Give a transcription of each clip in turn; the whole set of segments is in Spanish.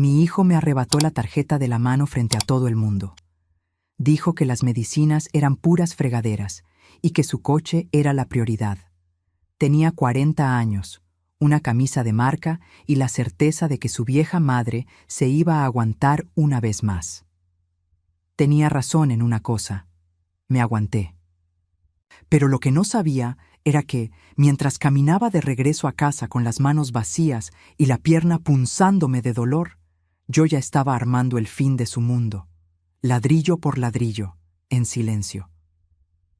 Mi hijo me arrebató la tarjeta de la mano frente a todo el mundo. Dijo que las medicinas eran puras fregaderas y que su coche era la prioridad. Tenía 40 años, una camisa de marca y la certeza de que su vieja madre se iba a aguantar una vez más. Tenía razón en una cosa. Me aguanté. Pero lo que no sabía era que, mientras caminaba de regreso a casa con las manos vacías y la pierna punzándome de dolor, yo ya estaba armando el fin de su mundo, ladrillo por ladrillo, en silencio.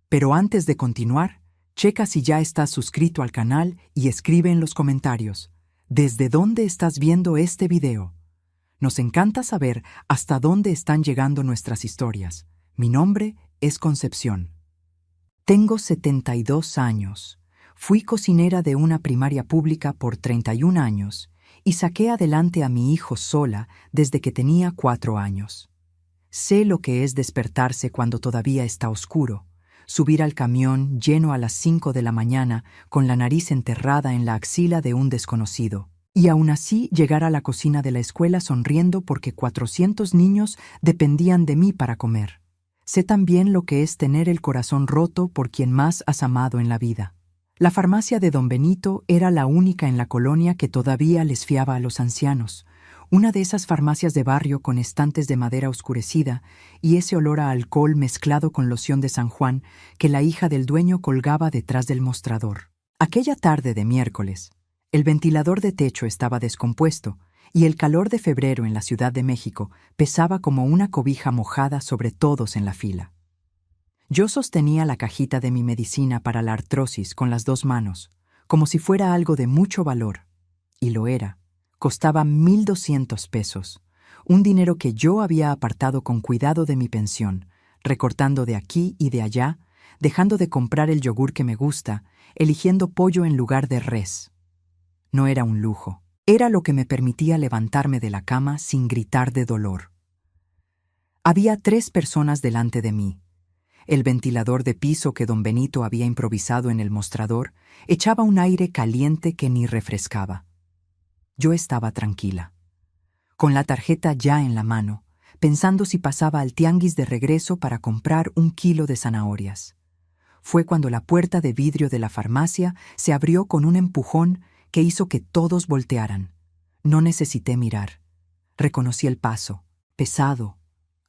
Pero antes de continuar, checa si ya estás suscrito al canal y escribe en los comentarios ¿desde dónde estás viendo este video? Nos encanta saber hasta dónde están llegando nuestras historias. Mi nombre es Concepción. Tengo 72 años. Fui cocinera de una primaria pública por 31 años y saqué adelante a mi hijo sola desde que tenía 4 años. Sé lo que es despertarse cuando todavía está oscuro, subir al camión lleno a las 5 de la mañana con la nariz enterrada en la axila de un desconocido, y aún así llegar a la cocina de la escuela sonriendo porque 400 niños dependían de mí para comer. Sé también lo que es tener el corazón roto por quien más has amado en la vida. La farmacia de Don Benito era la única en la colonia que todavía les fiaba a los ancianos. Una de esas farmacias de barrio con estantes de madera oscurecida y ese olor a alcohol mezclado con loción de San Juan que la hija del dueño colgaba detrás del mostrador. Aquella tarde de miércoles, el ventilador de techo estaba descompuesto y el calor de febrero en la Ciudad de México pesaba como una cobija mojada sobre todos en la fila. Yo sostenía la cajita de mi medicina para la artrosis con las 2 manos, como si fuera algo de mucho valor. Y lo era. Costaba 1,200 pesos, un dinero que yo había apartado con cuidado de mi pensión, recortando de aquí y de allá, dejando de comprar el yogur que me gusta, eligiendo pollo en lugar de res. No era un lujo. Era lo que me permitía levantarme de la cama sin gritar de dolor. Había 3 personas delante de mí. El ventilador de piso que don Benito había improvisado en el mostrador echaba un aire caliente que ni refrescaba. Yo estaba tranquila, con la tarjeta ya en la mano, pensando si pasaba al tianguis de regreso para comprar 1 kilo de zanahorias. Fue cuando la puerta de vidrio de la farmacia se abrió con un empujón que hizo que todos voltearan. No necesité mirar. Reconocí el paso, pesado,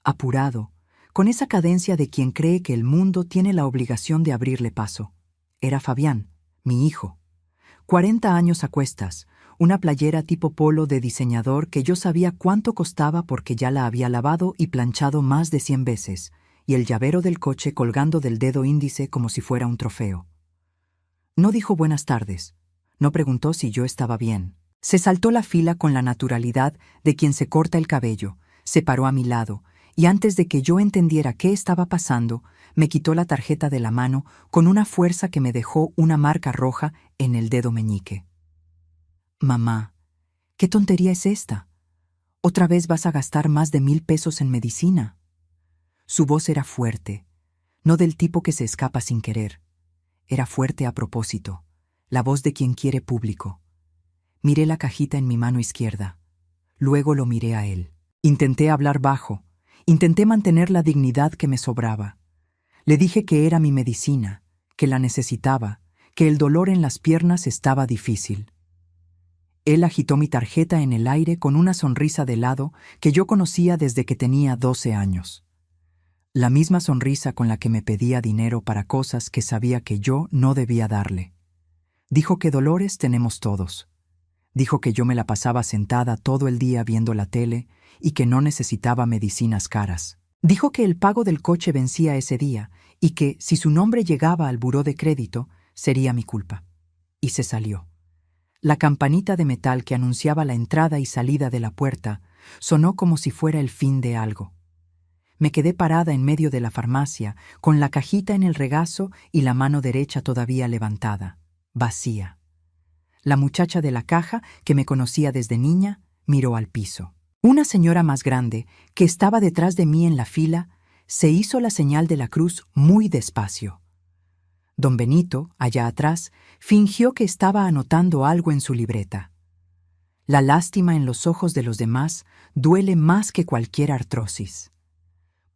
apurado, con esa cadencia de quien cree que el mundo tiene la obligación de abrirle paso. Era Fabián, mi hijo. 40 años a cuestas, una playera tipo polo de diseñador que yo sabía cuánto costaba porque ya la había lavado y planchado más de 100 veces, y el llavero del coche colgando del dedo índice como si fuera un trofeo. No dijo buenas tardes. No preguntó si yo estaba bien. Se saltó la fila con la naturalidad de quien se corta el cabello, se paró a mi lado, y antes de que yo entendiera qué estaba pasando, me quitó la tarjeta de la mano con una fuerza que me dejó una marca roja en el dedo meñique. Mamá, ¿qué tontería es esta? ¿Otra vez vas a gastar más de 1,000 pesos en medicina? Su voz era fuerte, no del tipo que se escapa sin querer. Era fuerte a propósito, la voz de quien quiere público. Miré la cajita en mi mano izquierda. Luego lo miré a él. Intenté hablar bajo. Intenté mantener la dignidad que me sobraba. Le dije que era mi medicina, que la necesitaba, que el dolor en las piernas estaba difícil. Él agitó mi tarjeta en el aire con una sonrisa de lado que yo conocía desde que tenía 12 años. La misma sonrisa con la que me pedía dinero para cosas que sabía que yo no debía darle. Dijo que dolores tenemos todos. Dijo que yo me la pasaba sentada todo el día viendo la tele y que no necesitaba medicinas caras. Dijo que el pago del coche vencía ese día y que, si su nombre llegaba al buró de crédito, sería mi culpa. Y se salió. La campanita de metal que anunciaba la entrada y salida de la puerta sonó como si fuera el fin de algo. Me quedé parada en medio de la farmacia, con la cajita en el regazo y la mano derecha todavía levantada, vacía. La muchacha de la caja, que me conocía desde niña, miró al piso. Una señora más grande, que estaba detrás de mí en la fila, se hizo la señal de la cruz muy despacio. Don Benito, allá atrás, fingió que estaba anotando algo en su libreta. La lástima en los ojos de los demás duele más que cualquier artrosis.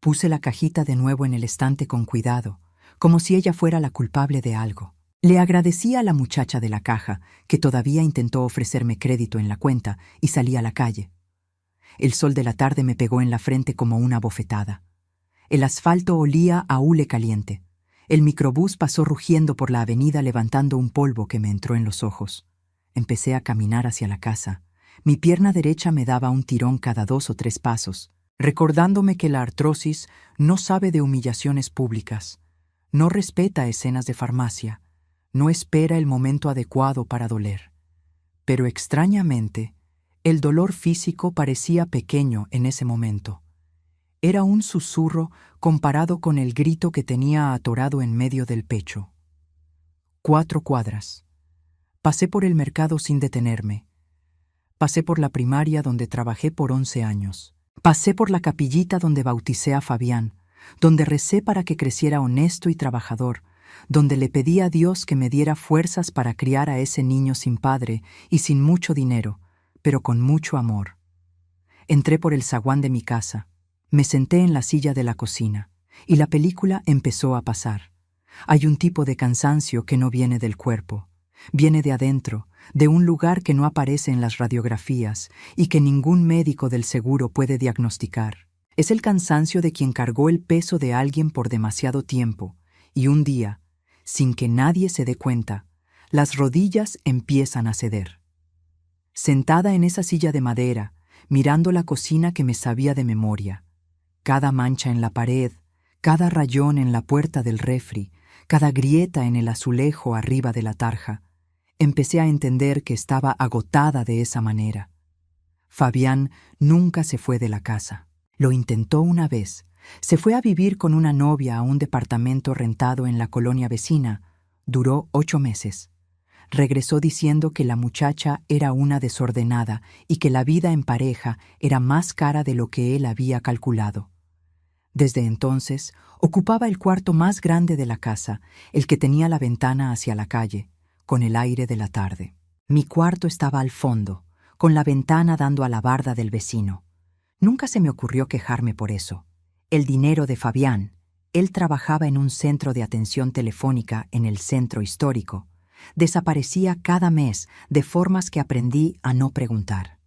Puse la cajita de nuevo en el estante con cuidado, como si ella fuera la culpable de algo. Le agradecí a la muchacha de la caja, que todavía intentó ofrecerme crédito en la cuenta, y salí a la calle. El sol de la tarde me pegó en la frente como una bofetada. El asfalto olía a hule caliente. El microbús pasó rugiendo por la avenida levantando un polvo que me entró en los ojos. Empecé a caminar hacia la casa. Mi pierna derecha me daba un tirón cada 2 o 3 pasos, recordándome que la artrosis no sabe de humillaciones públicas, no respeta escenas de farmacia, no espera el momento adecuado para doler. Pero extrañamente, el dolor físico parecía pequeño en ese momento. Era un susurro comparado con el grito que tenía atorado en medio del pecho. 4 cuadras. Pasé por el mercado sin detenerme. Pasé por la primaria donde trabajé por 11 años. Pasé por la capillita donde bauticé a Fabián, donde recé para que creciera honesto y trabajador, donde le pedí a Dios que me diera fuerzas para criar a ese niño sin padre y sin mucho dinero, pero con mucho amor. Entré por el zaguán de mi casa, me senté en la silla de la cocina, y la película empezó a pasar. Hay un tipo de cansancio que no viene del cuerpo, viene de adentro, de un lugar que no aparece en las radiografías y que ningún médico del seguro puede diagnosticar. Es el cansancio de quien cargó el peso de alguien por demasiado tiempo, y un día, sin que nadie se dé cuenta, las rodillas empiezan a ceder. Sentada en esa silla de madera, mirando la cocina que me sabía de memoria, cada mancha en la pared, cada rayón en la puerta del refri, cada grieta en el azulejo arriba de la tarja, empecé a entender que estaba agotada de esa manera. Fabián nunca se fue de la casa. Lo intentó una vez. Se fue a vivir con una novia a un departamento rentado en la colonia vecina. Duró 8 meses. Regresó diciendo que la muchacha era una desordenada y que la vida en pareja era más cara de lo que él había calculado. Desde entonces, ocupaba el cuarto más grande de la casa, el que tenía la ventana hacia la calle, con el aire de la tarde. Mi cuarto estaba al fondo, con la ventana dando a la barda del vecino. Nunca se me ocurrió quejarme por eso. El dinero de Fabián. Él trabajaba en un centro de atención telefónica en el centro histórico. Desaparecía cada mes de formas que aprendí a no preguntar.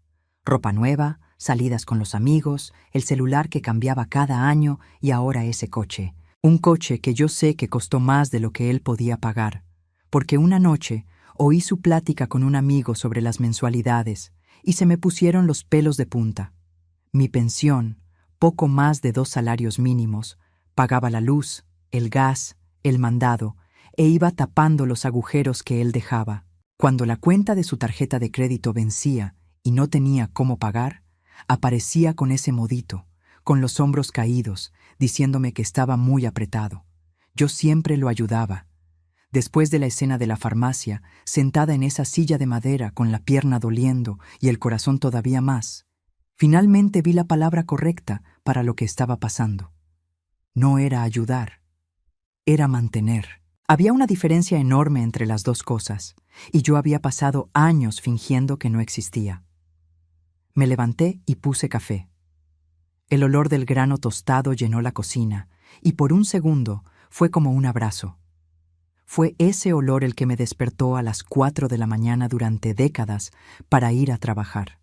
Ropa nueva, salidas con los amigos, el celular que cambiaba cada año y ahora ese coche. Un coche que yo sé que costó más de lo que él podía pagar, porque una noche oí su plática con un amigo sobre las mensualidades y se me pusieron los pelos de punta. Mi pensión, poco más de 2 salarios mínimos, pagaba la luz, el gas, el mandado, e iba tapando los agujeros que él dejaba. Cuando la cuenta de su tarjeta de crédito vencía y no tenía cómo pagar, aparecía con ese modito, con los hombros caídos, diciéndome que estaba muy apretado. Yo siempre lo ayudaba. Después de la escena de la farmacia, sentada en esa silla de madera con la pierna doliendo y el corazón todavía más, finalmente vi la palabra correcta para lo que estaba pasando. No era ayudar, era mantener. Había una diferencia enorme entre las dos cosas, y yo había pasado años fingiendo que no existía. Me levanté y puse café. El olor del grano tostado llenó la cocina, y por un segundo fue como un abrazo. Fue ese olor el que me despertó a las 4 de la mañana durante décadas para ir a trabajar.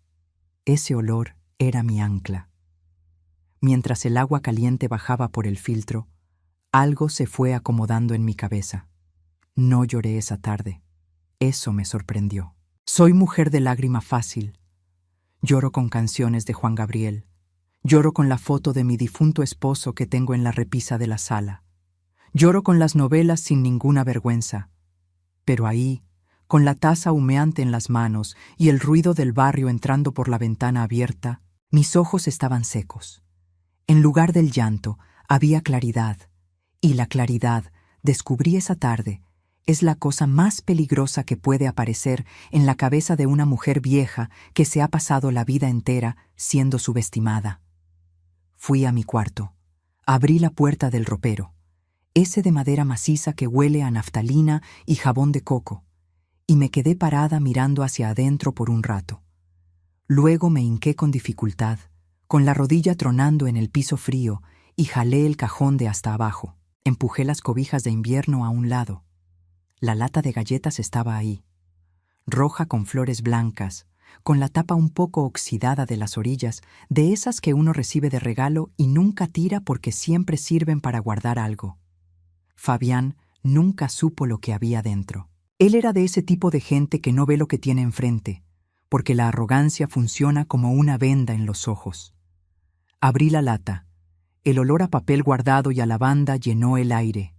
Ese olor era mi ancla. Mientras el agua caliente bajaba por el filtro, algo se fue acomodando en mi cabeza. No lloré esa tarde. Eso me sorprendió. Soy mujer de lágrima fácil. Lloro con canciones de Juan Gabriel. Lloro con la foto de mi difunto esposo que tengo en la repisa de la sala. Lloro con las novelas sin ninguna vergüenza. Pero ahí, con la taza humeante en las manos y el ruido del barrio entrando por la ventana abierta, mis ojos estaban secos. En lugar del llanto, había claridad. Y la claridad, descubrí esa tarde, es la cosa más peligrosa que puede aparecer en la cabeza de una mujer vieja que se ha pasado la vida entera siendo subestimada. Fui a mi cuarto. Abrí la puerta del ropero, ese de madera maciza que huele a naftalina y jabón de coco, y me quedé parada mirando hacia adentro por un rato. Luego me hinqué con dificultad, con la rodilla tronando en el piso frío, y jalé el cajón de hasta abajo. Empujé las cobijas de invierno a un lado. La lata de galletas estaba ahí, roja con flores blancas, con la tapa un poco oxidada de las orillas, de esas que uno recibe de regalo y nunca tira porque siempre sirven para guardar algo. Fabián nunca supo lo que había dentro. Él era de ese tipo de gente que no ve lo que tiene enfrente, porque la arrogancia funciona como una venda en los ojos. Abrí la lata. El olor a papel guardado y a lavanda llenó el aire.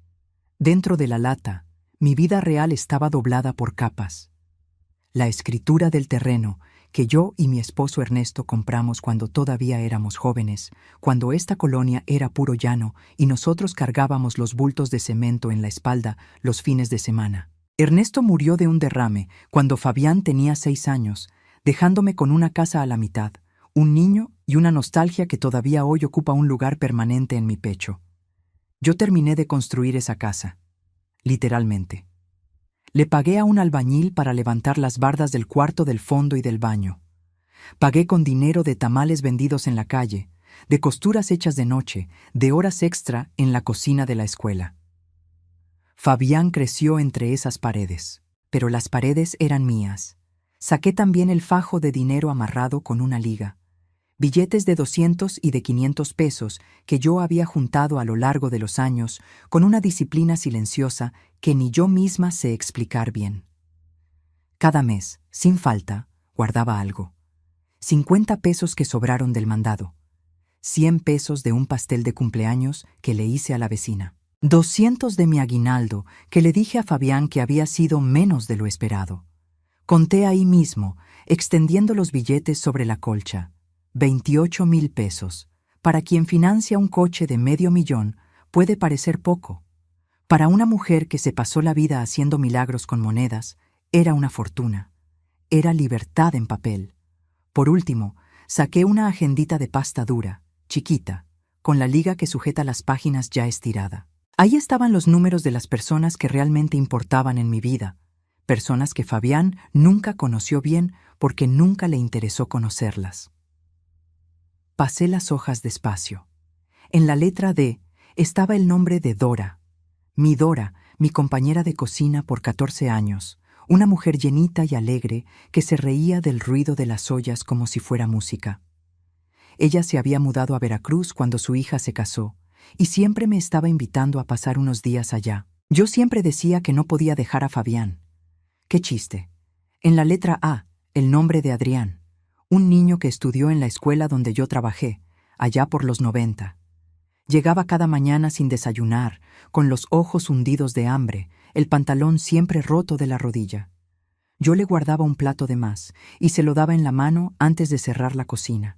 Dentro de la lata, mi vida real estaba doblada por capas. La escritura del terreno que yo y mi esposo Ernesto compramos cuando todavía éramos jóvenes, cuando esta colonia era puro llano y nosotros cargábamos los bultos de cemento en la espalda los fines de semana. Ernesto murió de un derrame cuando Fabián tenía 6 años, dejándome con una casa a la mitad, un niño y una nostalgia que todavía hoy ocupa un lugar permanente en mi pecho. Yo terminé de construir esa casa, literalmente. Le pagué a un albañil para levantar las bardas del cuarto del fondo y del baño. Pagué con dinero de tamales vendidos en la calle, de costuras hechas de noche, de horas extra en la cocina de la escuela. Fabián creció entre esas paredes, pero las paredes eran mías. Saqué también el fajo de dinero amarrado con una liga, billetes de 200 y de 500 pesos que yo había juntado a lo largo de los años con una disciplina silenciosa que ni yo misma sé explicar bien. Cada mes, sin falta, guardaba algo. 50 pesos que sobraron del mandado, 100 pesos de un pastel de cumpleaños que le hice a la vecina, 200 de mi aguinaldo que le dije a Fabián que había sido menos de lo esperado. Conté ahí mismo, extendiendo los billetes sobre la colcha, 28,000 pesos. Para quien financia un coche de $500,000 puede parecer poco. Para una mujer que se pasó la vida haciendo milagros con monedas, era una fortuna. Era libertad en papel. Por último, saqué una agendita de pasta dura, chiquita, con la liga que sujeta las páginas ya estirada. Ahí estaban los números de las personas que realmente importaban en mi vida, personas que Fabián nunca conoció bien porque nunca le interesó conocerlas. Pasé las hojas despacio. En la letra D estaba el nombre de Dora, mi compañera de cocina por 14 años, una mujer llenita y alegre que se reía del ruido de las ollas como si fuera música. Ella se había mudado a Veracruz cuando su hija se casó, y siempre me estaba invitando a pasar unos días allá. Yo siempre decía que no podía dejar a Fabián. ¡Qué chiste! En la letra A, el nombre de Adrián, un niño que estudió en la escuela donde yo trabajé, allá por los 90. Llegaba cada mañana sin desayunar, con los ojos hundidos de hambre, el pantalón siempre roto de la rodilla. Yo le guardaba un plato de más y se lo daba en la mano antes de cerrar la cocina.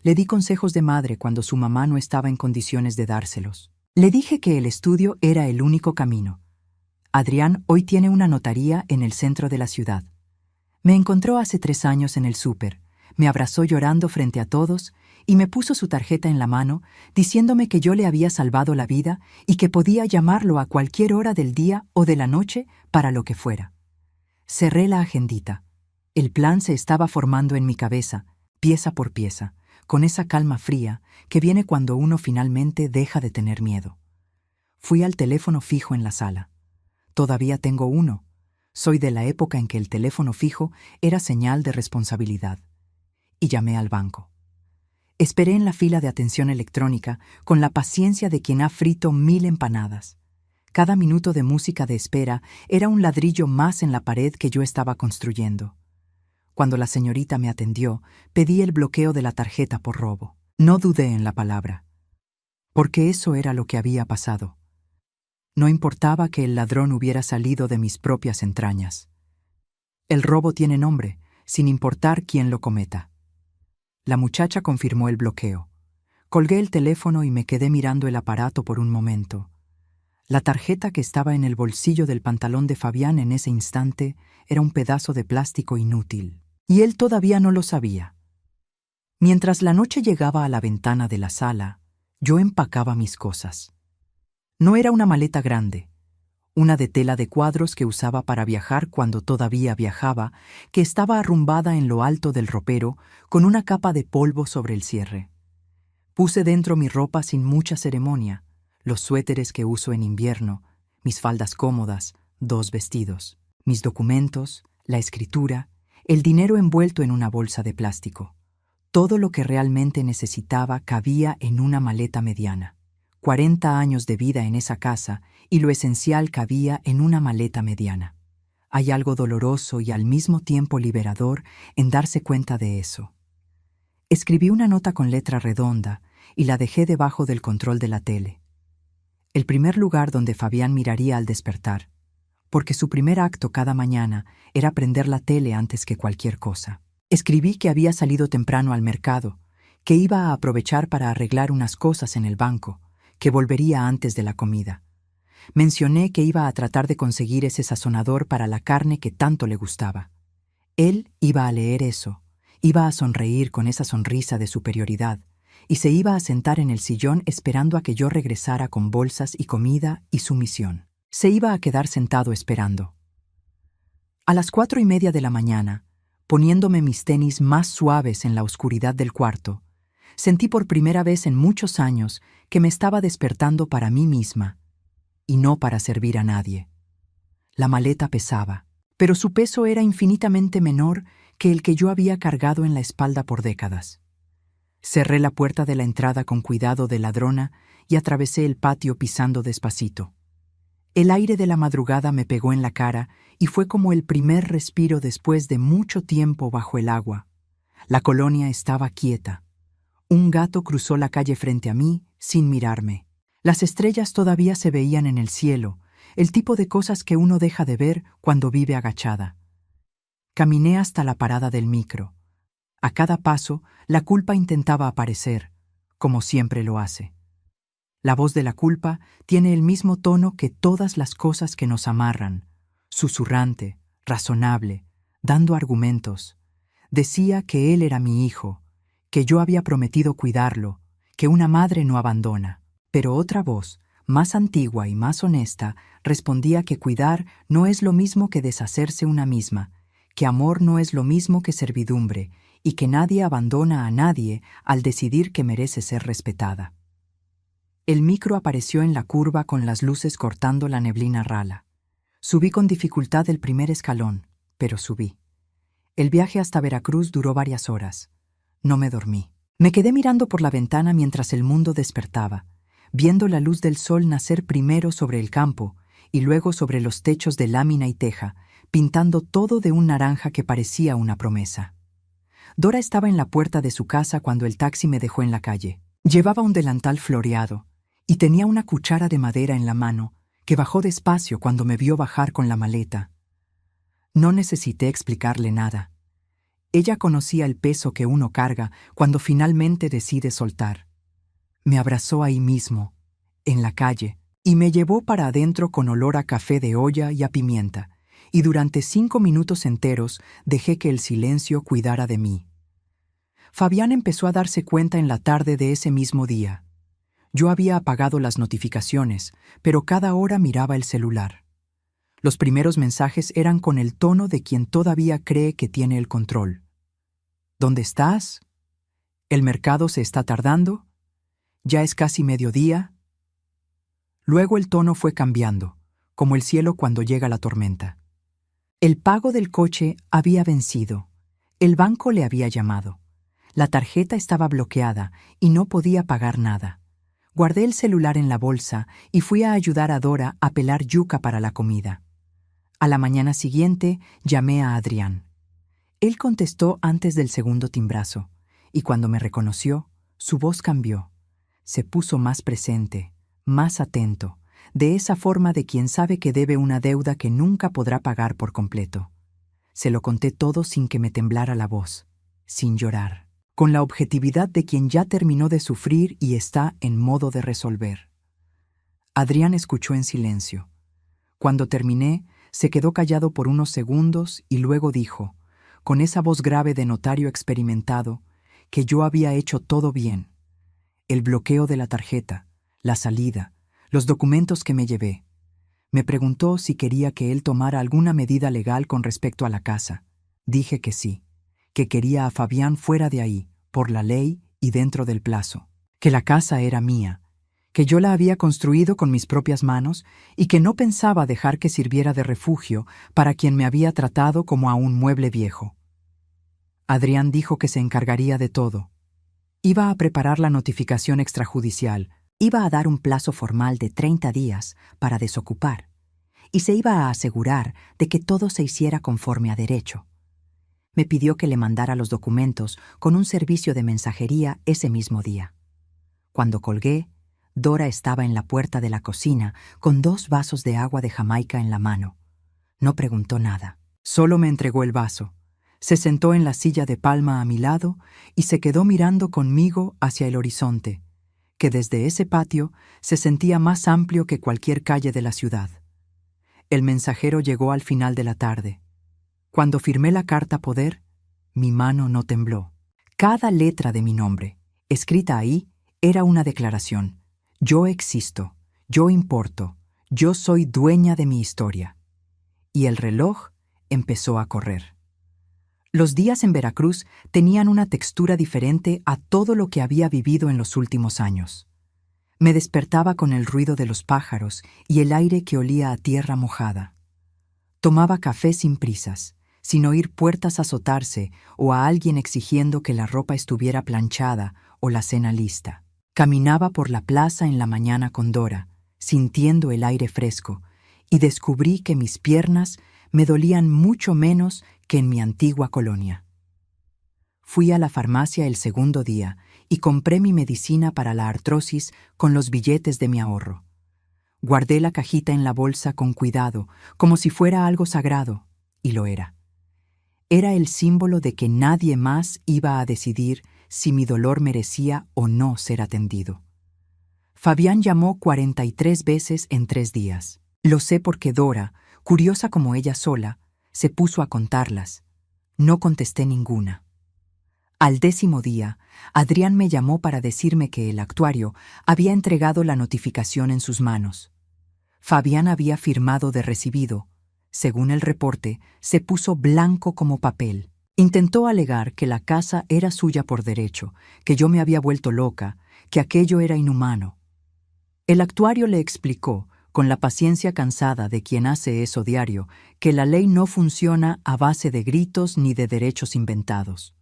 Le di consejos de madre cuando su mamá no estaba en condiciones de dárselos. Le dije que el estudio era el único camino. Adrián hoy tiene una notaría en el centro de la ciudad. Me encontró hace 3 años en el súper, me abrazó llorando frente a todos y me puso su tarjeta en la mano, diciéndome que yo le había salvado la vida y que podía llamarlo a cualquier hora del día o de la noche para lo que fuera. Cerré la agendita. El plan se estaba formando en mi cabeza, pieza por pieza, con esa calma fría que viene cuando uno finalmente deja de tener miedo. Fui al teléfono fijo en la sala. Todavía tengo uno. Soy de la época en que el teléfono fijo era señal de responsabilidad. Y llamé al banco. Esperé en la fila de atención electrónica con la paciencia de quien ha frito 1000 empanadas. Cada minuto de música de espera era un ladrillo más en la pared que yo estaba construyendo. Cuando la señorita me atendió, pedí el bloqueo de la tarjeta por robo. No dudé en la palabra, porque eso era lo que había pasado. No importaba que el ladrón hubiera salido de mis propias entrañas. El robo tiene nombre, sin importar quién lo cometa. La muchacha confirmó el bloqueo. Colgué el teléfono y me quedé mirando el aparato por un momento. La tarjeta que estaba en el bolsillo del pantalón de Fabián en ese instante era un pedazo de plástico inútil. Y él todavía no lo sabía. Mientras la noche llegaba a la ventana de la sala, yo empacaba mis cosas. No era una maleta grande. una de tela de cuadros que usaba para viajar cuando todavía viajaba, que estaba arrumbada en lo alto del ropero con una capa de polvo sobre el cierre. Puse dentro mi ropa sin mucha ceremonia, los suéteres que uso en invierno, mis faldas cómodas, 2 vestidos, mis documentos, la escritura, el dinero envuelto en una bolsa de plástico. Todo lo que realmente necesitaba cabía en una maleta mediana. 40 años de vida en esa casa y lo esencial cabía en una maleta mediana. Hay algo doloroso y al mismo tiempo liberador en darse cuenta de eso. Escribí una nota con letra redonda y la dejé debajo del control de la tele. El primer lugar donde Fabián miraría al despertar, porque su primer acto cada mañana era prender la tele antes que cualquier cosa. Escribí que había salido temprano al mercado, que iba a aprovechar para arreglar unas cosas en el banco, que volvería antes de la comida. Mencioné que iba a tratar de conseguir ese sazonador para la carne que tanto le gustaba. Él iba a leer eso, iba a sonreír con esa sonrisa de superioridad, y se iba a sentar en el sillón esperando a que yo regresara con bolsas y comida y su misión. Se iba a quedar sentado esperando. A las 4:30 de la mañana, poniéndome mis tenis más suaves en la oscuridad del cuarto, sentí por primera vez en muchos años que me estaba despertando para mí misma, y no para servir a nadie. La maleta pesaba, pero su peso era infinitamente menor que el que yo había cargado en la espalda por décadas. Cerré la puerta de la entrada con cuidado de ladrona y atravesé el patio pisando despacito. El aire de la madrugada me pegó en la cara y fue como el primer respiro después de mucho tiempo bajo el agua. La colonia estaba quieta. Un gato cruzó la calle frente a mí sin mirarme. Las estrellas todavía se veían en el cielo, el tipo de cosas que uno deja de ver cuando vive agachada. Caminé hasta la parada del micro. A cada paso, la culpa intentaba aparecer, como siempre lo hace. La voz de la culpa tiene el mismo tono que todas las cosas que nos amarran, susurrante, razonable, dando argumentos. Decía que él era mi hijo, que yo había prometido cuidarlo, que una madre no abandona. Pero otra voz, más antigua y más honesta, respondía que cuidar no es lo mismo que deshacerse una misma, que amor no es lo mismo que servidumbre, y que nadie abandona a nadie al decidir que merece ser respetada. El micro apareció en la curva con las luces cortando la neblina rala. Subí con dificultad el primer escalón, pero subí. El viaje hasta Veracruz duró varias horas. No me dormí. Me quedé mirando por la ventana mientras el mundo despertaba, viendo la luz del sol nacer primero sobre el campo y luego sobre los techos de lámina y teja, pintando todo de un naranja que parecía una promesa. Dora estaba en la puerta de su casa cuando el taxi me dejó en la calle. Llevaba un delantal floreado y tenía una cuchara de madera en la mano que bajó despacio cuando me vio bajar con la maleta. No necesité explicarle nada. Ella conocía el peso que uno carga cuando finalmente decide soltar. Me abrazó ahí mismo, en la calle, y me llevó para adentro con olor a café de olla y a pimienta, y durante 5 minutos enteros dejé que el silencio cuidara de mí. Fabián empezó a darse cuenta en la tarde de ese mismo día. Yo había apagado las notificaciones, pero cada hora miraba el celular. Los primeros mensajes eran con el tono de quien todavía cree que tiene el control. ¿Dónde estás? ¿El mercado se está tardando? ¿Ya es casi mediodía? Luego el tono fue cambiando, como el cielo cuando llega la tormenta. El pago del coche había vencido. El banco le había llamado. La tarjeta estaba bloqueada y no podía pagar nada. Guardé el celular en la bolsa y fui a ayudar a Dora a pelar yuca para la comida. A la mañana siguiente llamé a Adrián. Él contestó antes del segundo timbrazo, y cuando me reconoció, su voz cambió. Se puso más presente, más atento, de esa forma de quien sabe que debe una deuda que nunca podrá pagar por completo. Se lo conté todo sin que me temblara la voz, sin llorar, con la objetividad de quien ya terminó de sufrir y está en modo de resolver. Adrián escuchó en silencio. Cuando terminé, se quedó callado por unos segundos y luego dijo, con esa voz grave de notario experimentado, que yo había hecho todo bien. El bloqueo de la tarjeta, la salida, los documentos que me llevé. Me preguntó si quería que él tomara alguna medida legal con respecto a la casa. Dije que sí, que quería a Fabián fuera de ahí, por la ley y dentro del plazo, que la casa era mía, que yo la había construido con mis propias manos y que no pensaba dejar que sirviera de refugio para quien me había tratado como a un mueble viejo. Adrián dijo que se encargaría de todo. Iba a preparar la notificación extrajudicial, iba a dar un plazo formal de 30 días para desocupar, y se iba a asegurar de que todo se hiciera conforme a derecho. Me pidió que le mandara los documentos con un servicio de mensajería ese mismo día. Cuando colgué, Dora estaba en la puerta de la cocina con 2 vasos de agua de Jamaica en la mano. No preguntó nada, solo me entregó el vaso. Se sentó en la silla de palma a mi lado y se quedó mirando conmigo hacia el horizonte, que desde ese patio se sentía más amplio que cualquier calle de la ciudad. El mensajero llegó al final de la tarde. Cuando firmé la carta poder, mi mano no tembló. Cada letra de mi nombre, escrita ahí, era una declaración. Yo existo, yo importo, yo soy dueña de mi historia. Y el reloj empezó a correr. Los días en Veracruz tenían una textura diferente a todo lo que había vivido en los últimos años. Me despertaba con el ruido de los pájaros y el aire que olía a tierra mojada. Tomaba café sin prisas, sin oír puertas azotarse o a alguien exigiendo que la ropa estuviera planchada o la cena lista. Caminaba por la plaza en la mañana con Dora, sintiendo el aire fresco, y descubrí que mis piernas me dolían mucho menos que en mi antigua colonia. Fui a la farmacia el segundo día y compré mi medicina para la artrosis con los billetes de mi ahorro. Guardé la cajita en la bolsa con cuidado, como si fuera algo sagrado, y lo era. Era el símbolo de que nadie más iba a decidir si mi dolor merecía o no ser atendido. Fabián llamó 43 veces en 3 días. Lo sé porque Dora, curiosa como ella sola, se puso a contarlas. No contesté ninguna. Al 10º día, Adrián me llamó para decirme que el actuario había entregado la notificación en sus manos. Fabián había firmado de recibido. Según el reporte, se puso blanco como papel. Intentó alegar que la casa era suya por derecho, que yo me había vuelto loca, que aquello era inhumano. El actuario le explicó, con la paciencia cansada de quien hace eso diario, que la ley no funciona a base de gritos ni de derechos inventados.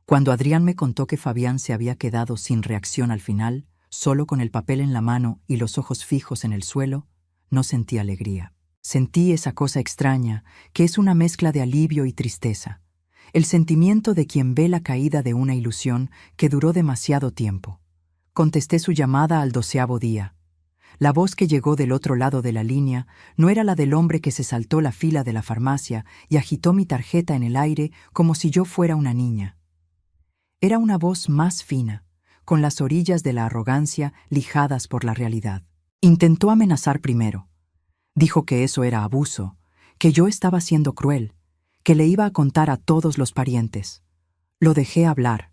Cuando Adrián me contó que Fabián se había quedado sin reacción al final, solo con el papel en la mano y los ojos fijos en el suelo, no sentí alegría. Sentí esa cosa extraña, que es una mezcla de alivio y tristeza. El sentimiento de quien ve la caída de una ilusión que duró demasiado tiempo. Contesté su llamada al 12º día. La voz que llegó del otro lado de la línea no era la del hombre que se saltó la fila de la farmacia y agitó mi tarjeta en el aire como si yo fuera una niña. Era una voz más fina, con las orillas de la arrogancia lijadas por la realidad. Intentó amenazar primero. Dijo que eso era abuso, que yo estaba siendo cruel, que le iba a contar a todos los parientes. Lo dejé hablar.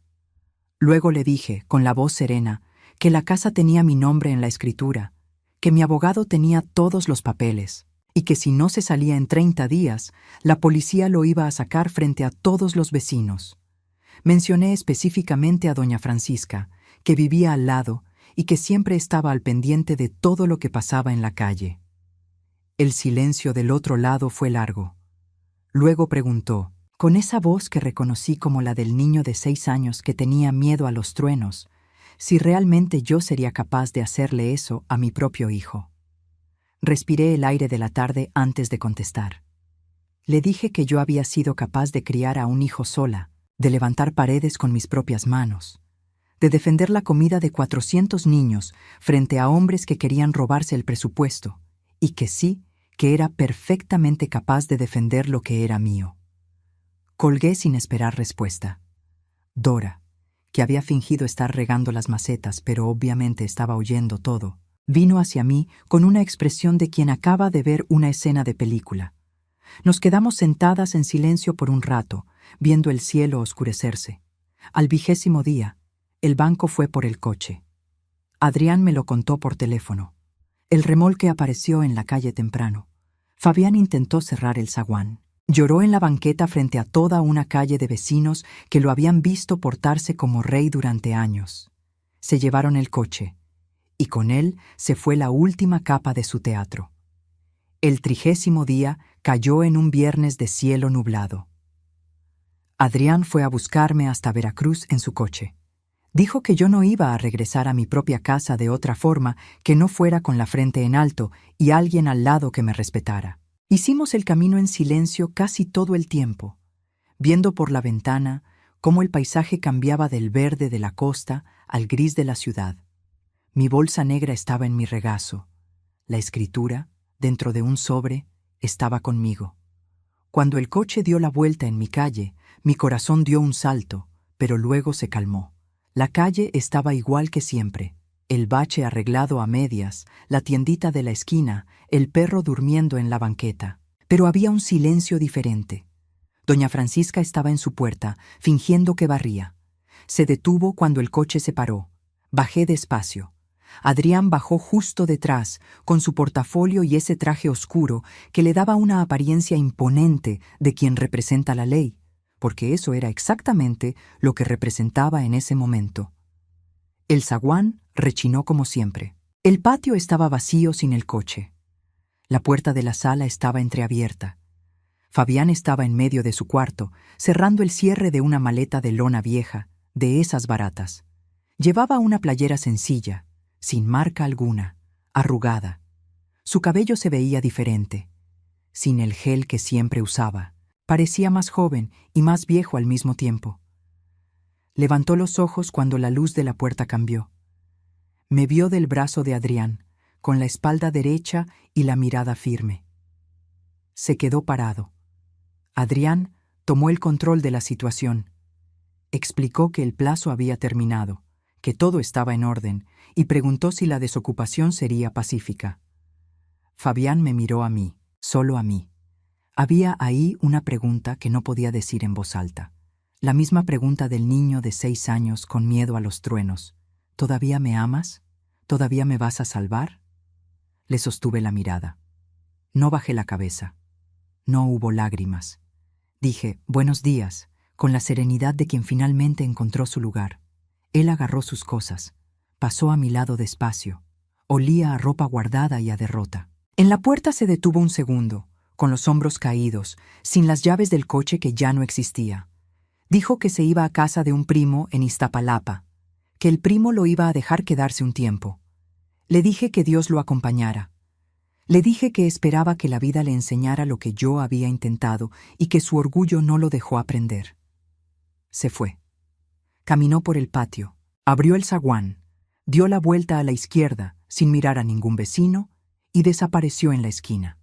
Luego le dije, con la voz serena, que la casa tenía mi nombre en la escritura, que mi abogado tenía todos los papeles, y que si no se salía en 30 días, la policía lo iba a sacar frente a todos los vecinos. Mencioné específicamente a doña Francisca, que vivía al lado y que siempre estaba al pendiente de todo lo que pasaba en la calle. El silencio del otro lado fue largo. Luego preguntó, con esa voz que reconocí como la del niño de 6 años que tenía miedo a los truenos, si realmente yo sería capaz de hacerle eso a mi propio hijo. Respiré el aire de la tarde antes de contestar. Le dije que yo había sido capaz de criar a un hijo sola, de levantar paredes con mis propias manos, de defender la comida de 400 niños frente a hombres que querían robarse el presupuesto, y que sí, que era perfectamente capaz de defender lo que era mío. Colgué sin esperar respuesta. Dora, que había fingido estar regando las macetas, pero obviamente estaba oyendo todo, vino hacia mí con una expresión de quien acaba de ver una escena de película. Nos quedamos sentadas en silencio por un rato, viendo el cielo oscurecerse. Al 20º día, el banco fue por el coche. Adrián me lo contó por teléfono. El remolque apareció en la calle temprano. Fabián intentó cerrar el zaguán. Lloró en la banqueta frente a toda una calle de vecinos que lo habían visto portarse como rey durante años. Se llevaron el coche, y con él se fue la última capa de su teatro. El 30º día cayó en un viernes de cielo nublado. Adrián fue a buscarme hasta Veracruz en su coche. Dijo que yo no iba a regresar a mi propia casa de otra forma que no fuera con la frente en alto y alguien al lado que me respetara. Hicimos el camino en silencio casi todo el tiempo, viendo por la ventana cómo el paisaje cambiaba del verde de la costa al gris de la ciudad. Mi bolsa negra estaba en mi regazo. La escritura, dentro de un sobre, estaba conmigo. Cuando el coche dio la vuelta en mi calle, mi corazón dio un salto, pero luego se calmó. La calle estaba igual que siempre. El bache arreglado a medias, la tiendita de la esquina, el perro durmiendo en la banqueta. Pero había un silencio diferente. Doña Francisca estaba en su puerta, fingiendo que barría. Se detuvo cuando el coche se paró. Bajé despacio. Adrián bajó justo detrás, con su portafolio y ese traje oscuro que le daba una apariencia imponente de quien representa la ley, porque eso era exactamente lo que representaba en ese momento. El zaguán rechinó como siempre. El patio estaba vacío sin el coche. La puerta de la sala estaba entreabierta. Fabián estaba en medio de su cuarto, cerrando el cierre de una maleta de lona vieja, de esas baratas. Llevaba una playera sencilla, sin marca alguna, arrugada. Su cabello se veía diferente, sin el gel que siempre usaba. Parecía más joven y más viejo al mismo tiempo. Levantó los ojos cuando la luz de la puerta cambió. Me vio del brazo de Adrián, con la espalda derecha y la mirada firme. Se quedó parado. Adrián tomó el control de la situación. Explicó que el plazo había terminado, que todo estaba en orden, y preguntó si la desocupación sería pacífica. Fabián me miró a mí, solo a mí. Había ahí una pregunta que no podía decir en voz alta. La misma pregunta del niño de 6 años con miedo a los truenos. ¿Todavía me amas? ¿Todavía me vas a salvar? Le sostuve la mirada. No bajé la cabeza. No hubo lágrimas. Dije, buenos días, con la serenidad de quien finalmente encontró su lugar. Él agarró sus cosas. Pasó a mi lado despacio. Olía a ropa guardada y a derrota. En la puerta se detuvo un segundo, con los hombros caídos, sin las llaves del coche que ya no existía. Dijo que se iba a casa de un primo en Iztapalapa, que el primo lo iba a dejar quedarse un tiempo. Le dije que Dios lo acompañara. Le dije que esperaba que la vida le enseñara lo que yo había intentado y que su orgullo no lo dejó aprender. Se fue. Caminó por el patio, abrió el zaguán, dio la vuelta a la izquierda sin mirar a ningún vecino y desapareció en la esquina.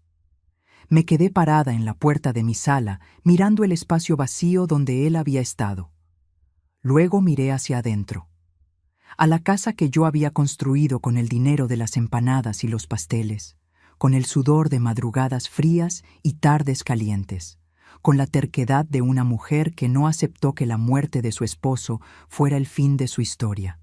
Me quedé parada en la puerta de mi sala, mirando el espacio vacío donde él había estado. Luego miré hacia adentro, a la casa que yo había construido con el dinero de las empanadas y los pasteles, con el sudor de madrugadas frías y tardes calientes, con la terquedad de una mujer que no aceptó que la muerte de su esposo fuera el fin de su historia.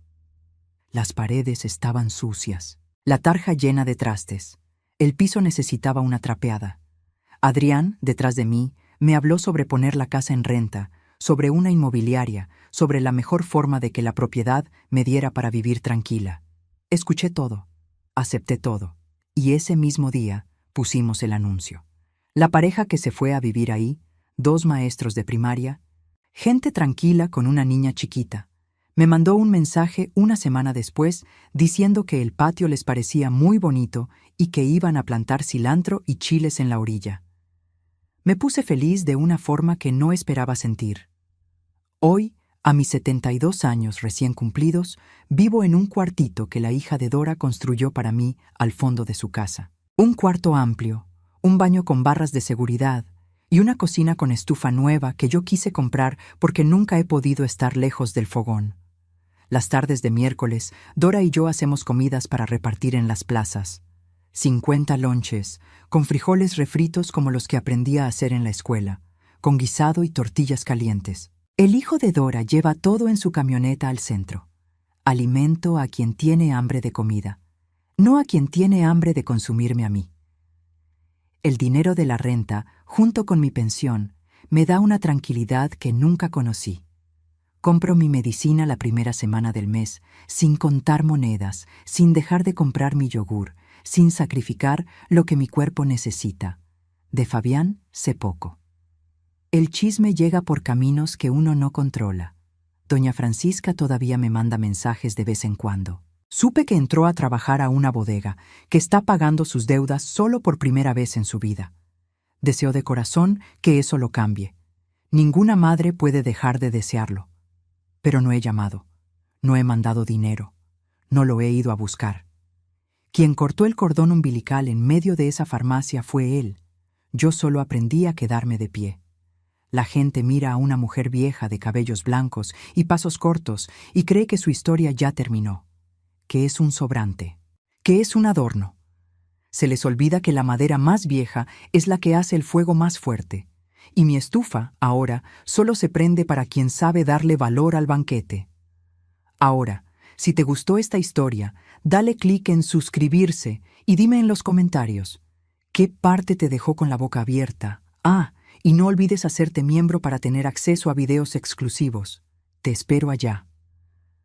Las paredes estaban sucias, la tarja llena de trastes, el piso necesitaba una trapeada. Adrián, detrás de mí, me habló sobre poner la casa en renta, sobre una inmobiliaria, sobre la mejor forma de que la propiedad me diera para vivir tranquila. Escuché todo, acepté todo, y ese mismo día pusimos el anuncio. La pareja que se fue a vivir ahí, 2 maestros de primaria, gente tranquila con una niña chiquita, me mandó un mensaje una semana después diciendo que el patio les parecía muy bonito y que iban a plantar cilantro y chiles en la orilla. Me puse feliz de una forma que no esperaba sentir. Hoy, a mis 72 años recién cumplidos, vivo en un cuartito que la hija de Dora construyó para mí al fondo de su casa. Un cuarto amplio, un baño con barras de seguridad y una cocina con estufa nueva que yo quise comprar porque nunca he podido estar lejos del fogón. Las tardes de miércoles, Dora y yo hacemos comidas para repartir en las plazas. 50 lonches, con frijoles refritos como los que aprendí a hacer en la escuela, con guisado y tortillas calientes. El hijo de Dora lleva todo en su camioneta al centro. Alimento a quien tiene hambre de comida. no a quien tiene hambre de consumirme a mí. El dinero de la renta, junto con mi pensión, me da una tranquilidad que nunca conocí. Compro mi medicina la primera semana del mes, sin contar monedas, sin dejar de comprar mi yogur, sin sacrificar lo que mi cuerpo necesita. De Fabián sé poco. El chisme llega por caminos que uno no controla. Doña Francisca todavía me manda mensajes de vez en cuando. Supe que entró a trabajar a una bodega, que está pagando sus deudas solo por primera vez en su vida. Deseo de corazón que eso lo cambie. Ninguna madre puede dejar de desearlo. Pero no he llamado, no he mandado dinero, no lo he ido a buscar. Quien cortó el cordón umbilical en medio de esa farmacia fue él. Yo solo aprendí a quedarme de pie. La gente mira a una mujer vieja de cabellos blancos y pasos cortos y cree que su historia ya terminó, que es un sobrante, que es un adorno. Se les olvida que la madera más vieja es la que hace el fuego más fuerte, y mi estufa, ahora, solo se prende para quien sabe darle valor al banquete. Ahora, si te gustó esta historia, dale clic en suscribirse y dime en los comentarios, ¿qué parte te dejó con la boca abierta? Y no olvides hacerte miembro para tener acceso a videos exclusivos. Te espero allá.